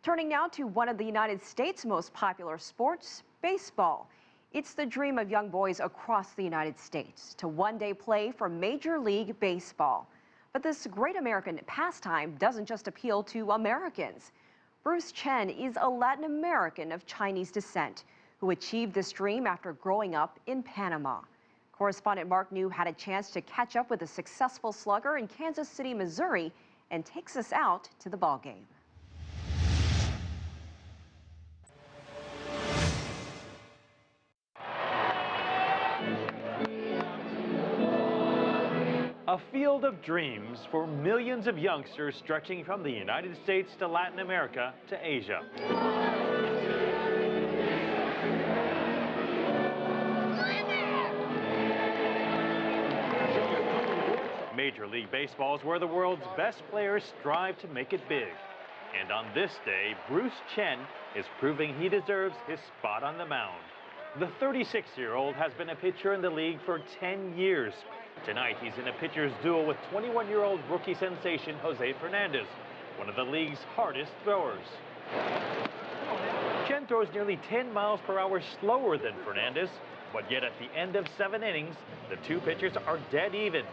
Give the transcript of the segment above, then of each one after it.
Turning now to one of the United States' most popular sports, baseball. It's the dream of young boys across the United States to one day play for Major League Baseball. But this great American pastime doesn't just appeal to Americans. Bruce Chen is a Latin American of Chinese descent who achieved this dream after growing up in Panama. Correspondent Mark Niu had a chance to catch up with a successful slugger in Kansas City, Missouri, and takes us out to the ballgame. A field of dreams for millions of youngsters stretching from the United States to Latin America to Asia. Major League Baseball is where the world's best players strive to make it big. And on this day, Bruce Chen is proving he deserves his spot on the mound. The 36-year-old has been a pitcher in the league for 10 years. Tonight, he's in a pitcher's duel with 21-year-old rookie sensation Jose Fernandez, one of the league's hardest throwers. Chen throws nearly 10 miles per hour slower than Fernandez, but yet at the end of 7 innings, the two pitchers are dead even,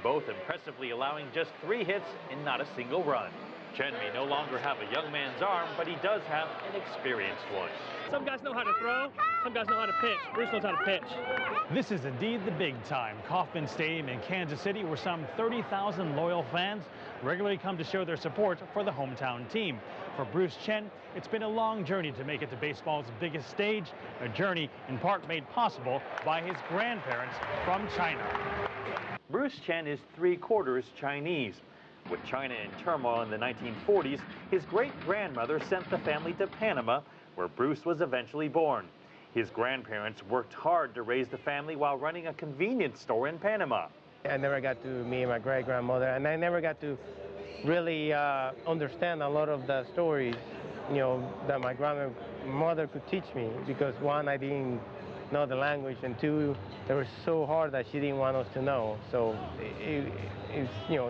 both impressively allowing just 3 hits and not a single run. Chen may no longer have a young man's arm, but he does have an experienced one. Some guys know how to throw, some guys know how to pitch. Bruce knows how to pitch. This is indeed the big time. Kauffman Stadium in Kansas City, where some 30,000 loyal fans regularly come to show their support for the hometown team. For Bruce Chen, it's been a long journey to make it to baseball's biggest stage, a journey in part made possible by his grandparents from China. Bruce Chen is 3/4 Chinese. With China in turmoil in the 1940s, his great-grandmother sent the family to Panama, where Bruce was eventually born. His grandparents worked hard to raise the family while running a convenience store in Panama. I never got to meet my great-grandmother, and I never got to really understand a lot of the stories, that my grandmother could teach me, because one, I didn't know the language, and two, they were so hard that she didn't want us to know. So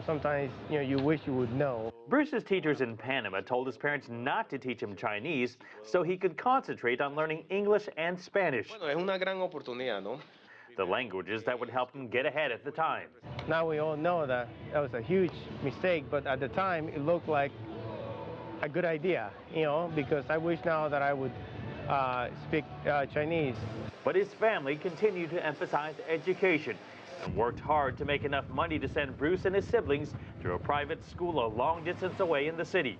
sometimes you wish you would know. Bruce's teachers in Panama told his parents not to teach him Chinese so he could concentrate on learning English and Spanish, the languages that would help him get ahead at the time. Now we all know that that was a huge mistake, but at the time it looked like a good idea, because I wish now that I would speak Chinese. But his family continued to emphasize education and worked hard to make enough money to send Bruce and his siblings to a private school a long distance away in the city.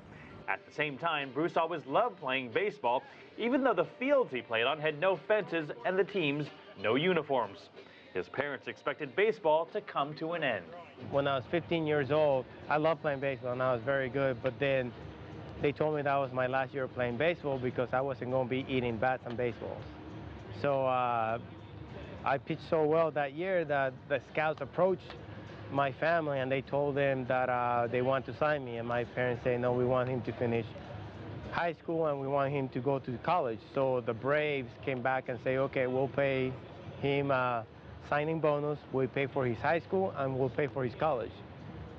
At the same time, Bruce always loved playing baseball, even though the fields he played on had no fences and the teams no uniforms. His parents expected baseball to come to an end. When I was 15 years old, I loved playing baseball and I was very good, but then they told me that was my last year playing baseball because I wasn't going to be eating bats and baseballs. So I pitched so well that year that the scouts approached my family and they told them that they want to sign me. And my parents say, no, we want him to finish high school and we want him to go to college. So the Braves came back and say, okay, we'll pay him a signing bonus, we'll pay for his high school, and we'll pay for his college.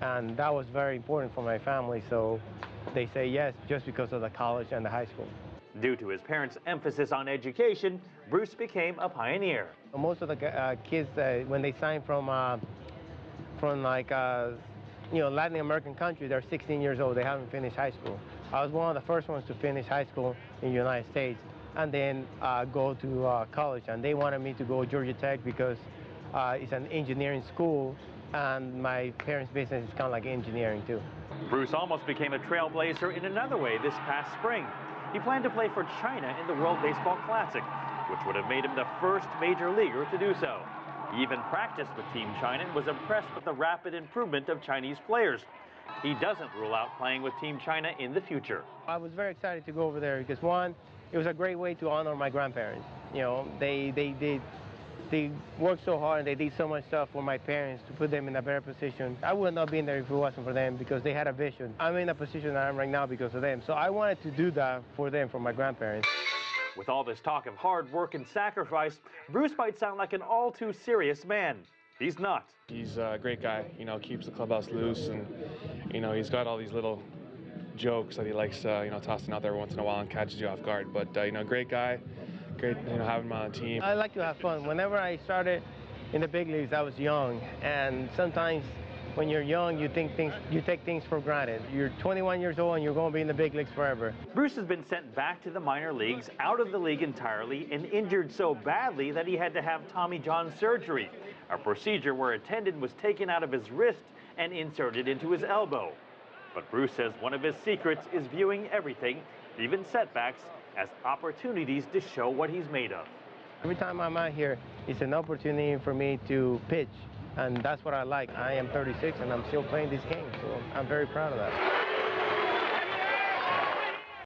And that was very important for my family. So they say yes, just because of the college and the high school. Due to his parents' emphasis on education, Bruce became a pioneer. Most of the kids, when they sign from Latin American countries, they're 16 years old. They haven't finished high school. I was one of the first ones to finish high school in the United States and then go to college. And they wanted me to go to Georgia Tech because it's an engineering school, and my parents' business is kind of like engineering too. Bruce almost became a trailblazer in another way this past spring. He planned to play for China in the World Baseball Classic, which would have made him the first major leaguer to do so. He even practiced with Team China and was impressed with the rapid improvement of Chinese players. He doesn't rule out playing with Team China in the future. I was very excited to go over there because, one, it was a great way to honor my grandparents. They worked so hard and they did so much stuff for my parents to put them in a better position. I would not be in there if it wasn't for them because they had a vision. I'm in the position that I am right now because of them. So I wanted to do that for them, for my grandparents. With all this talk of hard work and sacrifice, Bruce might sound like an all too serious man. He's not. He's a great guy, keeps the clubhouse loose, and, he's got all these little jokes that he likes, tossing out there once in a while and catches you off guard. But great guy, great, having him on the team. I like to have fun. Whenever I started in the big leagues, I was young, and sometimes when you're young, you take things for granted. You're 21 years old and you're going to be in the big leagues forever. Bruce has been sent back to the minor leagues, out of the league entirely, and injured so badly that he had to have Tommy John surgery, a procedure where a tendon was taken out of his wrist and inserted into his elbow. But Bruce says one of his secrets is viewing everything, even setbacks, as opportunities to show what he's made of. Every time I'm out here, it's an opportunity for me to pitch, and that's what I like. I am 36 and I'm still playing this game, so I'm very proud of that.